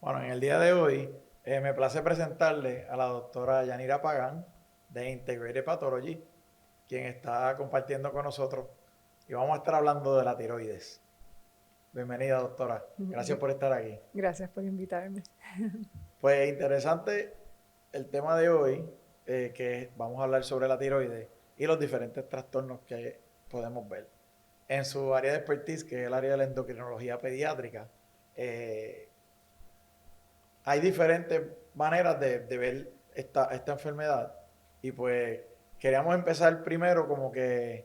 Bueno, en el día de hoy me place presentarle a la doctora Yanira Pagán de Integrated Pathology, quien está compartiendo con nosotros y vamos a estar hablando de la tiroides. Bienvenida, doctora. Gracias por estar aquí. Gracias por invitarme. Pues interesante el tema de hoy, que vamos a hablar sobre la tiroides y los diferentes trastornos que podemos ver. En su área de expertise, que es el área de la endocrinología pediátrica, eh, hay diferentes maneras de ver esta enfermedad y pues queríamos empezar primero como que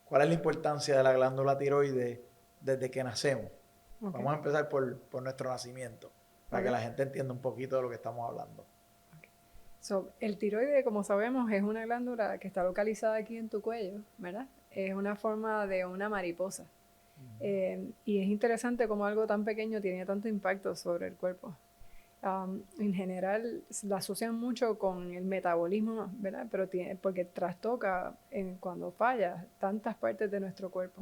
cuál es la importancia de la glándula tiroides desde que nacemos. Okay. Vamos a empezar por nuestro nacimiento para que Okay. la gente entienda un poquito de lo que estamos hablando. Okay. El tiroide, como sabemos, es una glándula que está localizada aquí en tu cuello, ¿verdad? Es una forma de una mariposa. Y es interesante cómo algo tan pequeño tiene tanto impacto sobre el cuerpo. En general la asocian mucho con el metabolismo, ¿verdad? Pero porque trastoca cuando falla tantas partes de nuestro cuerpo.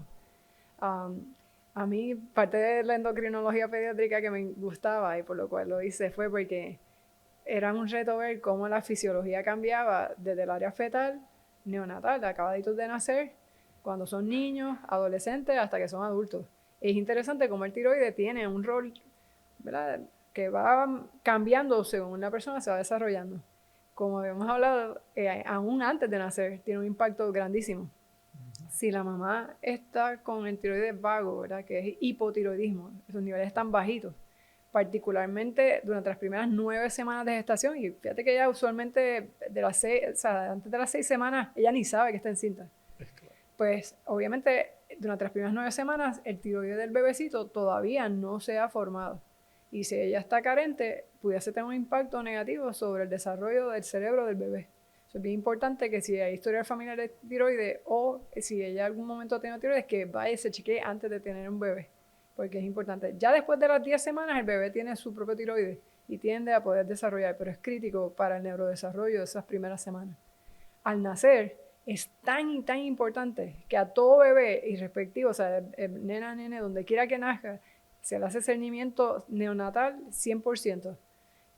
Um, a mí parte de la endocrinología pediátrica que me gustaba y por lo cual lo hice fue porque era un reto ver cómo la fisiología cambiaba desde el área fetal, neonatal, acabaditos de nacer, cuando son niños, adolescentes, hasta que son adultos. Es interesante cómo el tiroide tiene un rol, ¿verdad?, que va cambiando según la persona se va desarrollando. Como habíamos hablado, aún antes de nacer, tiene un impacto grandísimo. Si la mamá está con el tiroides vago, ¿verdad?, que es hipotiroidismo, esos niveles están bajitos, particularmente durante las primeras 9 semanas de gestación, y fíjate que ella usualmente antes de las 6 semanas, ella ni sabe que está encinta. Es claro. Pues obviamente durante las primeras 9 semanas el tiroides del bebecito todavía no se ha formado. Y si ella está carente, pudiese tener un impacto negativo sobre el desarrollo del cerebro del bebé. Eso es bien importante que si hay historial familiar de tiroides o si ella algún momento ha tenido tiroides, que vaya y se chequee antes de tener un bebé, porque es importante. Ya después de las 10 semanas el bebé tiene su propio tiroides y tiende a poder desarrollar, pero es crítico para el neurodesarrollo de esas primeras semanas. Al nacer es tan y tan importante que a todo bebé irrespectivo, o sea, nena, nene, donde quiera que nazca, se le hace cernimiento neonatal 100%,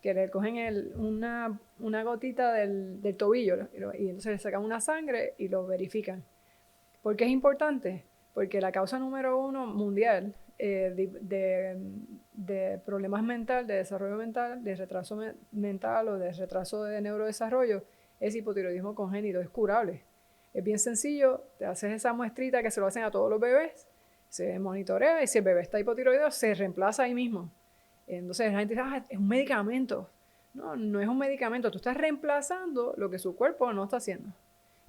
que le cogen una gotita del tobillo y entonces le sacan una sangre y lo verifican. ¿Por qué es importante? Porque la causa número 1 mundial de problemas mental, de desarrollo mental, de retraso mental o de retraso de neurodesarrollo es hipotiroidismo congénito, es curable. Es bien sencillo, te haces esa muestrita que se lo hacen a todos los bebés, se monitorea y si el bebé está hipotiroideo se reemplaza ahí mismo. Entonces la gente dice, es un medicamento. No, no es un medicamento, tú estás reemplazando lo que su cuerpo no está haciendo.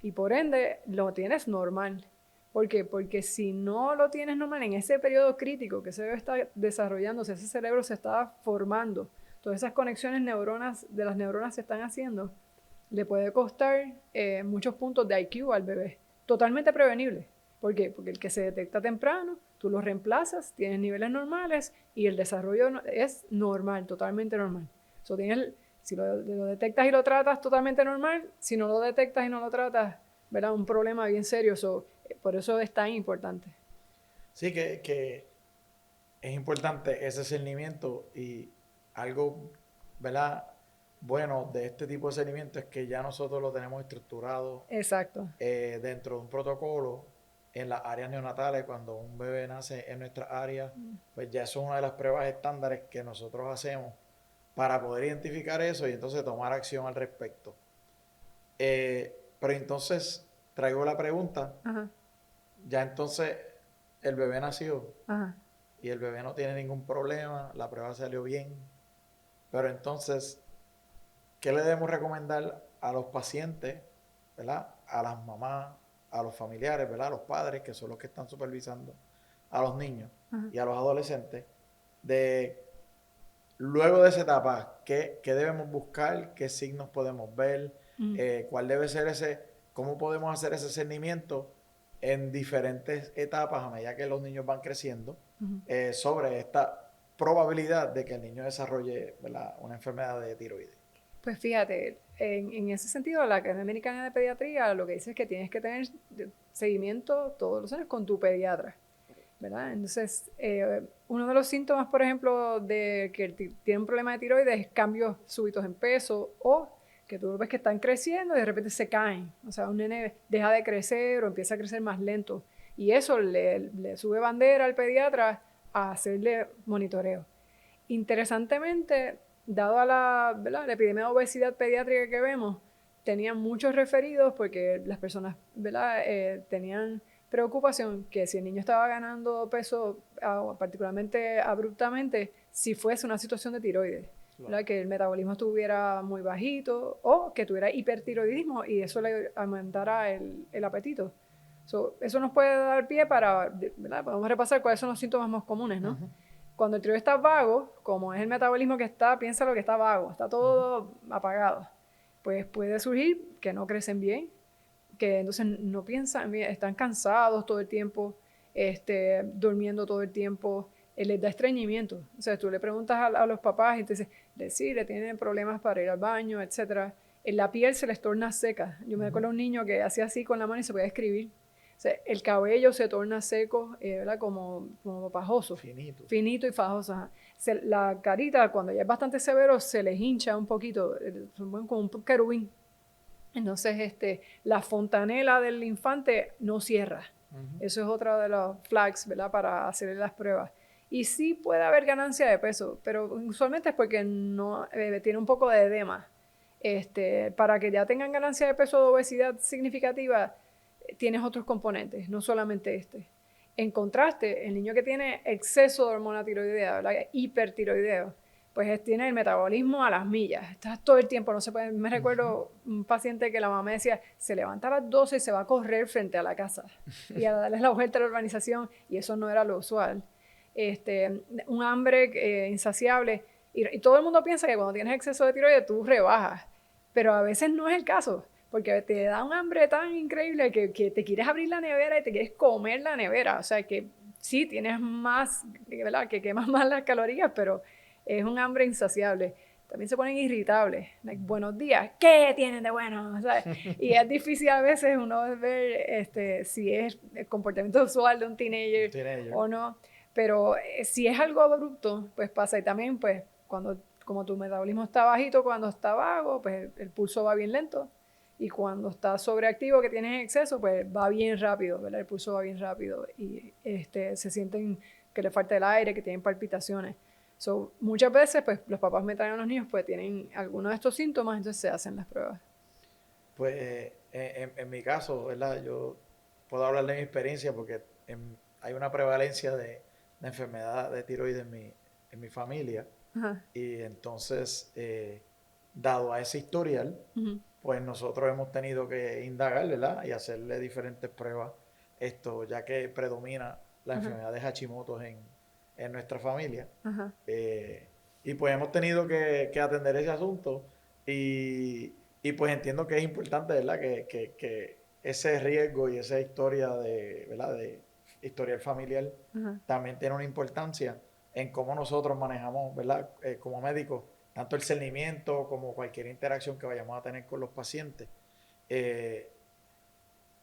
Y por ende lo tienes normal. ¿Por qué? Porque si no lo tienes normal en ese periodo crítico que ese bebé está desarrollándose, ese cerebro se está formando, todas esas conexiones de las neuronas se están haciendo, le puede costar muchos puntos de IQ al bebé. Totalmente prevenible. ¿Por qué? Porque el que se detecta temprano, tú lo reemplazas, tienes niveles normales y el desarrollo es normal, totalmente normal. So, si lo detectas y lo tratas totalmente normal, si no lo detectas y no lo tratas, ¿verdad?, un problema bien serio. Por eso es tan importante. Sí que es importante ese seguimiento y algo, ¿verdad? Bueno de este tipo de seguimiento es que ya nosotros lo tenemos estructurado Exacto. dentro de un protocolo en las áreas neonatales. Cuando un bebé nace en nuestra área, pues ya eso es una de las pruebas estándares que nosotros hacemos para poder identificar eso y entonces tomar acción al respecto. Pero entonces traigo la pregunta, Ajá, ya entonces el bebé nació ajá. y el bebé no tiene ningún problema, la prueba salió bien, pero entonces, ¿qué le debemos recomendar a los pacientes, ¿verdad? A las mamás, a los familiares, ¿verdad? A los padres, que son los que están supervisando a los niños Ajá. y a los adolescentes, de luego de esa etapa, ¿qué debemos buscar? ¿Qué signos podemos ver? Mm. ¿Cuál debe ser cómo podemos hacer ese seguimiento en diferentes etapas a medida que los niños van creciendo Ujú. sobre esta probabilidad de que el niño desarrolle, ¿verdad?, una enfermedad de tiroides? Pues fíjate, en ese sentido, la Academia Americana de Pediatría lo que dice es que tienes que tener seguimiento todos los años con tu pediatra. ¿verdad? Entonces, uno de los síntomas, por ejemplo, de que tiene un problema de tiroides es cambios súbitos en peso o que tú ves que están creciendo y de repente se caen. O sea, un nene deja de crecer o empieza a crecer más lento. Y eso le sube bandera al pediatra a hacerle monitoreo. Interesantemente, dado a ¿verdad?, la epidemia de obesidad pediátrica que vemos, tenían muchos referidos porque las personas, ¿verdad?, tenían preocupación que si el niño estaba ganando peso, particularmente abruptamente, si fuese una situación de tiroides, ¿verdad?, que el metabolismo estuviera muy bajito o que tuviera hipertiroidismo y eso le aumentara el apetito. Eso nos puede dar pie para, ¿verdad?, podemos repasar cuáles son los síntomas más comunes, ¿no? Uh-huh. Cuando el tiroides está vago, como es el metabolismo que está, piensa lo que está vago, está todo apagado. Pues puede surgir que no crecen bien, que entonces no piensan bien, están cansados todo el tiempo, durmiendo todo el tiempo, les da estreñimiento. O sea, tú le preguntas a los papás y entonces le tienen problemas para ir al baño, etc. En la piel se les torna seca. Yo me acuerdo de un niño que hacía así con la mano y se podía escribir. O sea, el cabello se torna seco, ¿verdad?, como pajoso. Finito y fajoso. La carita, cuando ya es bastante severo, se les hincha un poquito, como un querubín. Entonces, la fontanela del infante no cierra. Uh-huh. Eso es otra de los flags, ¿verdad?, para hacer las pruebas. Y sí puede haber ganancia de peso, pero usualmente es porque no tiene un poco de edema. Para que ya tengan ganancia de peso de obesidad significativa, tienes otros componentes, no solamente este. En contraste, el niño que tiene exceso de hormona tiroidea, ¿verdad?, hipertiroideo, pues tiene el metabolismo a las millas, estás todo el tiempo, no se puede. Me recuerdo un paciente que la mamá decía, se levanta a las 12 y se va a correr frente a la casa y a darle la vuelta a la urbanización, y eso no era lo usual. Un hambre insaciable, y todo el mundo piensa que cuando tienes exceso de tiroides tú rebajas, pero a veces no es el caso, porque te da un hambre tan increíble que te quieres abrir la nevera y te quieres comer la nevera. O sea, que sí, tienes más, ¿verdad?, que quemas más las calorías, pero es un hambre insaciable. También se ponen irritables. Like, buenos días, ¿qué tienen de bueno? O sea, y es difícil a veces uno ver si es el comportamiento usual de un teenager o no. Pero si es algo abrupto, pues pasa. Y también, pues, como tu metabolismo está bajito, cuando está vago, pues el pulso va bien lento. Y cuando está sobreactivo, que tienes exceso, pues va bien rápido, ¿verdad? El pulso va bien rápido y se sienten que le falta el aire, que tienen palpitaciones. Muchas veces, pues, los papás me traen a los niños, pues, tienen algunos de estos síntomas, entonces se hacen las pruebas. Pues, en mi caso, ¿verdad?, yo puedo hablar de mi experiencia porque hay una prevalencia de enfermedad de tiroides en mi familia. Ajá. Y entonces, dado a ese historial, uh-huh, pues nosotros hemos tenido que indagar, ¿verdad?, y hacerle diferentes pruebas, ya que predomina la enfermedad de Hashimoto en nuestra familia. Uh-huh. Y pues hemos tenido que atender ese asunto y pues entiendo que es importante, ¿verdad?, que ese riesgo y esa historia ¿verdad?, de historial familiar, uh-huh, también tiene una importancia en cómo nosotros manejamos, ¿verdad?, como médicos, tanto el cernimiento como cualquier interacción que vayamos a tener con los pacientes.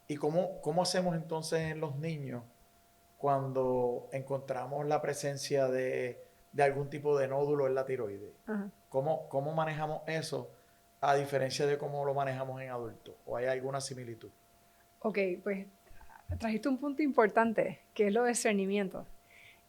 ¿Y cómo hacemos entonces en los niños cuando encontramos la presencia de algún tipo de nódulo en la tiroides? Uh-huh. ¿Cómo manejamos eso a diferencia de cómo lo manejamos en adultos? ¿O hay alguna similitud? Ok, pues trajiste un punto importante, que es lo de discernimiento.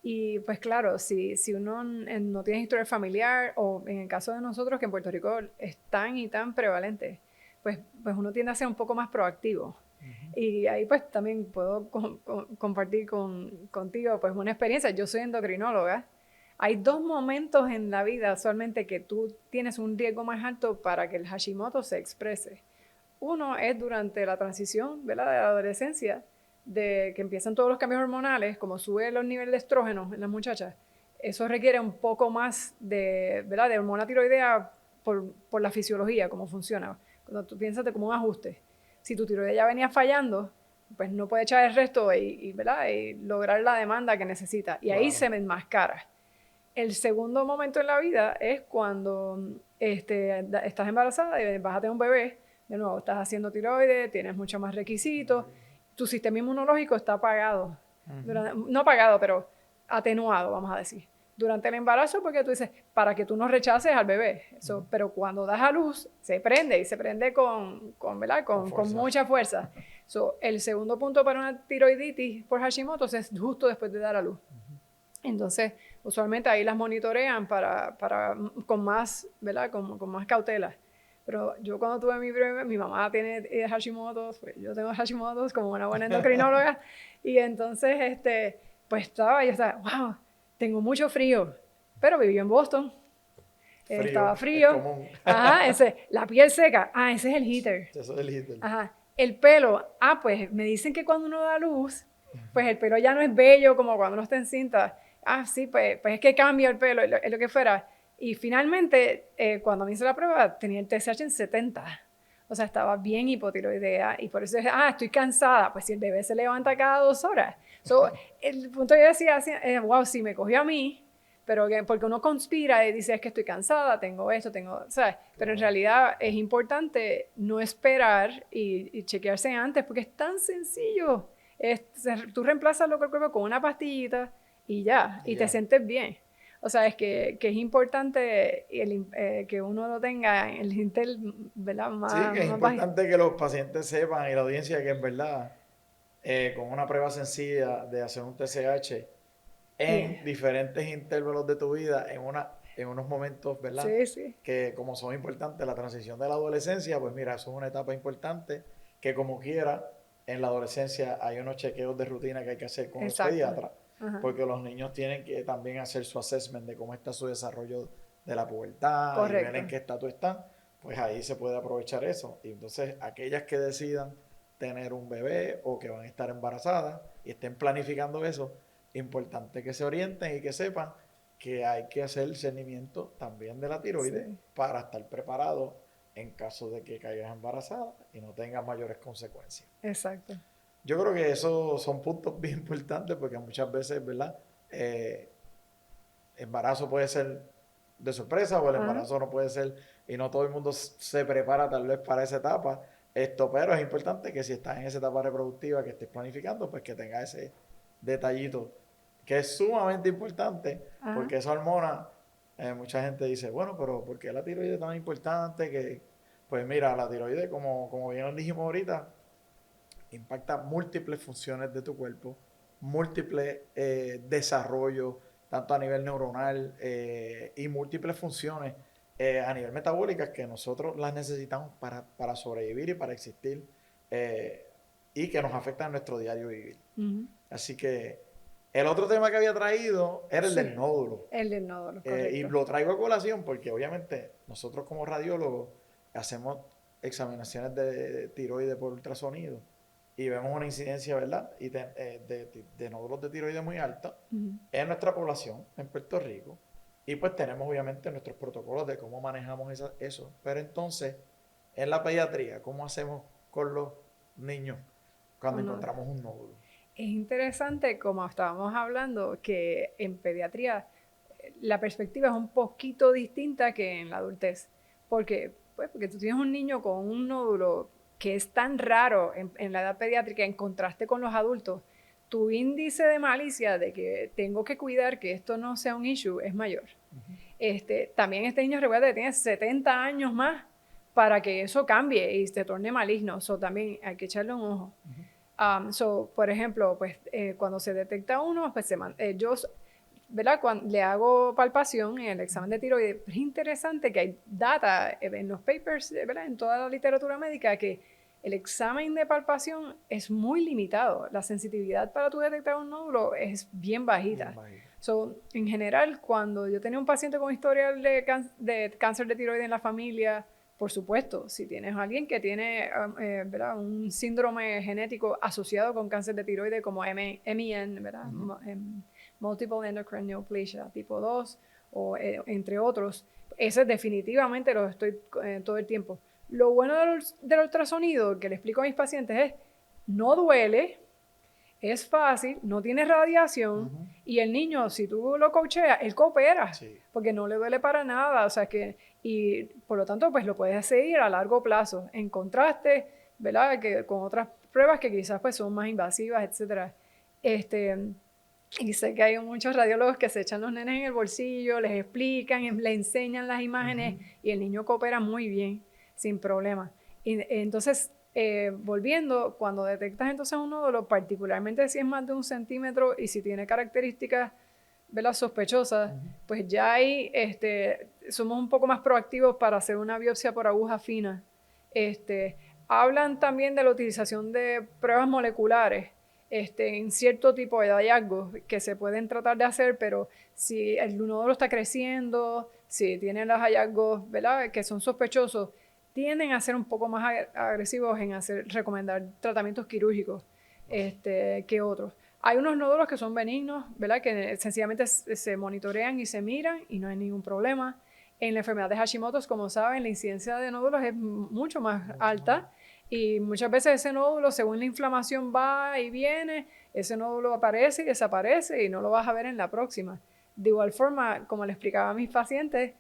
Y pues claro, si uno no tiene historia familiar, o en el caso de nosotros, que en Puerto Rico es tan y tan prevalente, pues uno tiende a ser un poco más proactivo. Uh-huh. Y ahí pues también puedo compartir contigo pues una experiencia. Yo soy endocrinóloga. Hay 2 momentos en la vida usualmente que tú tienes un riesgo más alto para que el Hashimoto se exprese. Uno es durante la transición, ¿verdad?, de la adolescencia, de que empiezan todos los cambios hormonales, como sube los niveles de estrógeno en las muchachas. Eso requiere un poco más ¿verdad?, de hormona tiroidea por la fisiología, cómo funciona. Cuando tú piensas como un ajuste. Si tu tiroidea ya venía fallando, pues no puede echar el resto ¿verdad?, y lograr la demanda que necesita. Y ahí se enmascara. El segundo momento en la vida es cuando estás embarazada y vas a tener un bebé. De nuevo, estás haciendo tiroides, tienes muchos más requisitos, tu sistema inmunológico está apagado. no apagado, pero atenuado, vamos a decir. Durante el embarazo, porque tú dices, para que tú no rechaces al bebé. Pero cuando das a luz, se prende y se prende ¿verdad? Con mucha fuerza. El segundo punto para una tiroiditis por Hashimoto es justo después de dar a luz. Entonces, usualmente ahí las monitorean con más, ¿verdad? Con más cautela. Pero yo cuando tuve mi bebé, mi mamá tiene Hashimoto's, pues yo tengo Hashimoto's como una buena endocrinóloga. Y entonces, pues yo estaba, wow, tengo mucho frío. Pero viví en Boston. Estaba frío. Ajá, la piel seca. Ese es el heater. Eso es el heater. Ajá. El pelo. Pues me dicen que cuando uno da luz, pues el pelo ya no es bello como cuando uno está en cinta. Sí, pues es que cambia el pelo, es lo que fuera. Y finalmente, cuando me hice la prueba, tenía el TSH en 70. O sea, estaba bien hipotiroidea. Y por eso dije, estoy cansada. Pues si el bebé se levanta cada 2 horas. El punto que yo decía, wow, sí, me cogió a mí, pero porque uno conspira y dice, es que estoy cansada, tengo esto, ¿sabes? Pero en realidad es importante no esperar y chequearse antes, porque es tan sencillo. Tú reemplazas lo que el cuerpo con una pastillita y ya, y te sientes bien. O sea, es que es importante que uno lo tenga en el Intel, ¿verdad? Sí, que es importante que los pacientes sepan y la audiencia que en verdad, con una prueba sencilla de hacer un TSH en diferentes intervalos de tu vida, en unos momentos, ¿verdad? Sí. Que como son importantes, la transición de la adolescencia, pues mira, eso es una etapa importante que como quiera, en la adolescencia hay unos chequeos de rutina que hay que hacer con los pediatras, porque los niños tienen que también hacer su assessment de cómo está su desarrollo de la pubertad y ver en qué estatus están, pues ahí se puede aprovechar eso. Y entonces aquellas que decidan tener un bebé o que van a estar embarazadas y estén planificando eso, importante que se orienten y que sepan que hay que hacer el seguimiento también de la tiroides para estar preparado en caso de que caigas embarazada y no tengas mayores consecuencias. Exacto. Yo creo que esos son puntos bien importantes porque muchas veces, ¿verdad? Embarazo puede ser de sorpresa o el embarazo no puede ser y no todo el mundo se prepara tal vez para esa etapa. Pero es importante que si estás en esa etapa reproductiva que estés planificando, pues que tengas ese detallito que es sumamente importante porque esa hormona, mucha gente dice, bueno, pero ¿por qué la tiroides es tan importante? Pues mira, la tiroides, como bien dijimos ahorita, impacta múltiples funciones de tu cuerpo, múltiples desarrollos, tanto a nivel neuronal y múltiples funciones a nivel metabólicas que nosotros las necesitamos para sobrevivir y para existir y que nos afectan en nuestro diario vivir. Así que el otro tema que había traído era el del nódulo. El del nódulo, correcto. Y lo traigo a colación porque obviamente nosotros como radiólogos hacemos examinaciones de tiroides por ultrasonido y vemos una incidencia, ¿verdad? Y de nódulos de tiroides muy alta en nuestra población en Puerto Rico. Y pues tenemos obviamente nuestros protocolos de cómo manejamos eso. Pero entonces, en la pediatría, ¿cómo hacemos con los niños cuando encontramos un nódulo? Es interesante, como estábamos hablando, que en pediatría la perspectiva es un poquito distinta que en la adultez. Porque tú tienes un niño con un nódulo que es tan raro en la edad pediátrica en contraste con los adultos, tu índice de malicia de que tengo que cuidar que esto no sea un issue es mayor. También este niño, recuerda que tiene 70 años más para que eso cambie y se torne maligno. También hay que echarle un ojo. Por ejemplo, pues cuando se detecta uno, pues yo, ¿verdad? Cuando le hago palpación en el examen de tiroides, es interesante que hay data en los papers, ¿verdad? En toda la literatura médica, que el examen de palpación es muy limitado. La sensibilidad para tú detectar un nódulo es bien bajita. En general, cuando yo tenía un paciente con historial de cáncer de tiroides en la familia, por supuesto, si tienes a alguien que tiene ¿verdad? Un síndrome genético asociado con cáncer de tiroides como MEN, ¿verdad? Multiple Endocrine Neoplasia tipo 2, o entre otros, ese definitivamente lo estoy todo el tiempo. Lo bueno del ultrasonido que le explico a mis pacientes es, no duele, es fácil, no tiene radiación, y el niño, si tú lo coacheas, él coopera, porque no le duele para nada, o sea y por lo tanto, pues lo puedes seguir a largo plazo, en contraste, ¿verdad?, que con otras pruebas que quizás pues son más invasivas, etcétera. Y sé que hay muchos radiólogos que se echan los nenes en el bolsillo, les explican, les enseñan las imágenes y el niño coopera muy bien, sin problema. Y entonces, volviendo, cuando detectas entonces un nódulo, particularmente si es más de 1 centímetro y si tiene características, ¿verdad?, sospechosas, pues ya ahí somos un poco más proactivos para hacer una biopsia por aguja fina. Hablan también de la utilización de pruebas moleculares en cierto tipo de hallazgos que se pueden tratar de hacer, pero si el nódulo está creciendo, si tienen los hallazgos, ¿verdad?, que son sospechosos, tienden a ser un poco más agresivos en recomendar tratamientos quirúrgicos que otros. Hay unos nódulos que son benignos, ¿verdad?, que sencillamente se monitorean y se miran y no hay ningún problema. En la enfermedad de Hashimoto, como saben, la incidencia de nódulos es mucho más alta y muchas veces ese nódulo, según la inflamación va y viene, ese nódulo aparece y desaparece y no lo vas a ver en la próxima. De igual forma, como le explicaba a mis pacientes,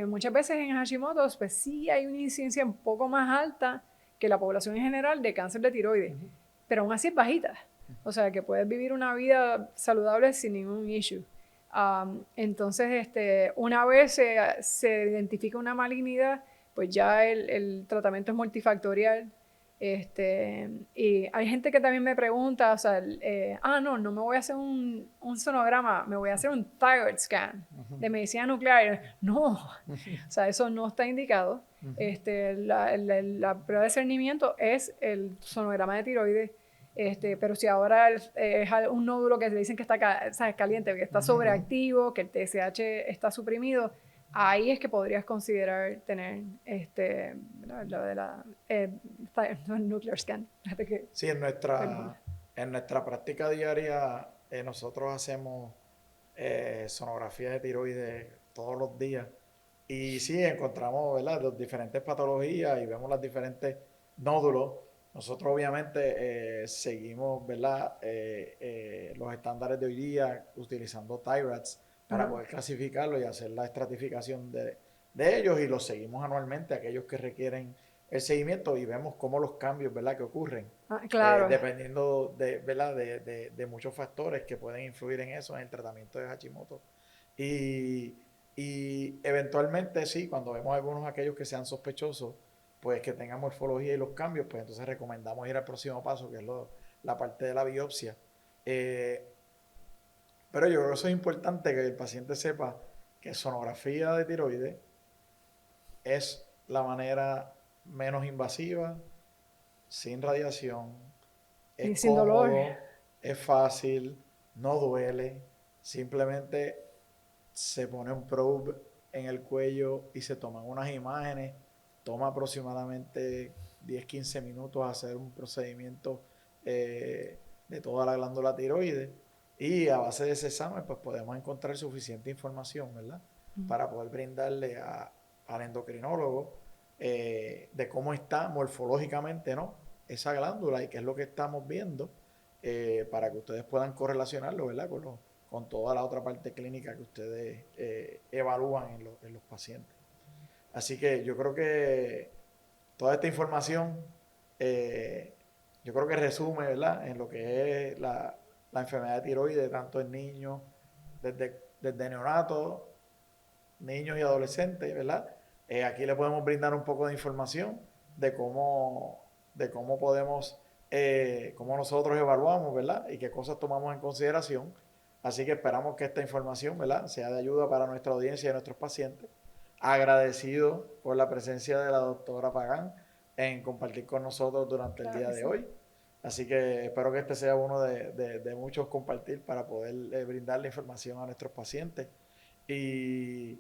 muchas veces en Hashimoto, pues sí hay una incidencia un poco más alta que la población en general de cáncer de tiroides, pero aún así es bajita. O sea, que puedes vivir una vida saludable sin ningún issue. Entonces, una vez se identifica una malignidad, pues ya el tratamiento es multifactorial. Y hay gente que también me pregunta, o sea, no me voy a hacer un sonograma, me voy a hacer un thyroid scan de medicina nuclear. No, o sea, eso no está indicado. La prueba de discernimiento es el sonograma de tiroides. Pero si ahora es un nódulo que le dicen que está caliente, que está sobreactivo, que el TSH está suprimido, ahí es que podrías considerar tener lo de la nuclear scan. Sí, en nuestra práctica diaria nosotros hacemos sonografía de tiroides todos los días y sí encontramos, ¿verdad?, las diferentes patologías y vemos los diferentes nódulos. Nosotros obviamente seguimos, ¿verdad?, los estándares de hoy día utilizando TI-RADS para poder clasificarlo y hacer la estratificación de ellos y los seguimos anualmente, aquellos que requieren el seguimiento y vemos cómo los cambios, ¿verdad?, que ocurren, claro. dependiendo ¿verdad?, de muchos factores que pueden influir en eso, en el tratamiento de Hashimoto. Y eventualmente sí, cuando vemos algunos aquellos que sean sospechosos, pues que tengan morfología y los cambios, pues entonces recomendamos ir al próximo paso, que es la parte de la biopsia. Pero yo creo que eso es importante, que el paciente sepa que sonografía de tiroides es la manera menos invasiva, sin radiación, Y es sin dolor. cómodo, es fácil, no duele, simplemente se pone un probe en el cuello y se toman unas imágenes, toma aproximadamente 10-15 minutos hacer un procedimiento de toda la glándula tiroides y a base de ese examen pues podemos encontrar suficiente información, ¿verdad?, para poder brindarle al endocrinólogo de cómo está morfológicamente, ¿no?, esa glándula y qué es lo que estamos viendo para que ustedes puedan correlacionarlo, ¿verdad?, con toda la otra parte clínica que ustedes evalúan en los pacientes. Así que yo creo que toda esta información, yo creo que resume, ¿verdad?, en lo que es la enfermedad de tiroides, tanto en niños, desde neonatos, niños y adolescentes, ¿verdad? Aquí le podemos brindar un poco de información de cómo podemos, cómo nosotros evaluamos, ¿verdad?, y qué cosas tomamos en consideración. Así que esperamos que esta información, ¿verdad?, sea de ayuda para nuestra audiencia y nuestros pacientes. Agradecido por la presencia de la doctora Pagán en compartir con nosotros durante el día de hoy. Así que espero que este sea uno de muchos compartir para poder brindarle información a nuestros pacientes. Y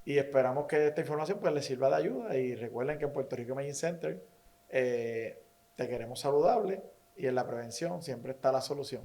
esperamos que esta información pues les sirva de ayuda. Y recuerden que en Puerto Rico Imaging Center te queremos saludable y en la prevención siempre está la solución.